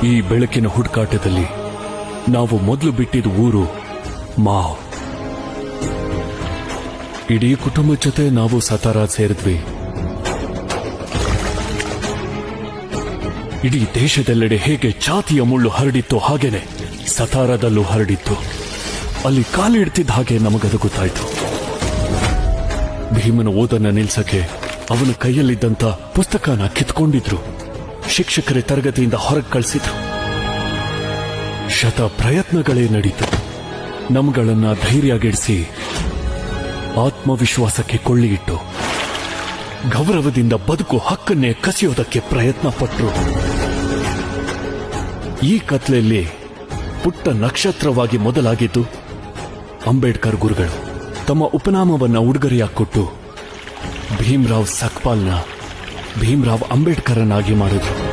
ಈ ಬೆಳಕಿನ ಹುಡುಕಾಟದಲ್ಲಿ ನಾವು ಮೊದಲು ಬಿಟ್ಟಿದ್ದ ಊರು ಮಾವ್. ಇಡೀ ಕುಟುಂಬದ ಜೊತೆ ನಾವು ಸತಾರ ಸೇರಿದ್ವಿ. ಇಡೀ ದೇಶದೆಲ್ಲೆಡೆ ಹೇಗೆ ಜಾತಿಯ ಮುಳ್ಳು ಹರಡಿತ್ತು ಹಾಗೇನೆ ಸತಾರದಲ್ಲೂ ಹರಡಿತ್ತು. ಅಲ್ಲಿ ಕಾಲಿಡ್ತಿದ್ದ ಹಾಗೆ ನಮಗದು ಗೊತ್ತಾಯ್ತು. ಭೀಮನ ಓದನ್ನ ನಿಲ್ಸಕ್ಕೆ ಅವನ ಕೈಯಲ್ಲಿದ್ದಂತ ಪುಸ್ತಕನ ಕಿತ್ಕೊಂಡಿದ್ರು. ಶಿಕ್ಷಕರೇ ತರಗತಿಯಿಂದ ಹೊರಗೆ ಕಳಿಸಿದ್ರು. ಶತ ಪ್ರಯತ್ನಗಳೇ ನಡೀತು. ನಮ್ಗಳನ್ನ ಧೈರ್ಯಗೆಡಿಸಿ ಆತ್ಮವಿಶ್ವಾಸಕ್ಕೆ ಕೊಳ್ಳಿಯಿಟ್ಟು ಗೌರವದಿಂದ ಬದುಕು ಹಕ್ಕನ್ನೇ ಕಸಿಯೋದಕ್ಕೆ ಪ್ರಯತ್ನ ಪಟ್ರು. ಈ ಕತ್ಲೆಯಲ್ಲಿ ಪುಟ್ಟ ನಕ್ಷತ್ರವಾಗಿ ಮೊದಲಾಗಿದ್ದು ಅಂಬೇಡ್ಕರ್ ಗುರುಗಳು. ತಮ್ಮ ಉಪನಾಮವನ್ನ ಉಡುಗೊರೆಯಾಗಿ ಕೊಟ್ಟು ಭೀಮ್ರಾವ್ ಸಕ್ಪಾಲ್ನ ಭೀಮ್ರಾವ್ ಅಂಬೇಡ್ಕರನ್ನಾಗಿ ಮಾಡಿದ್ರು.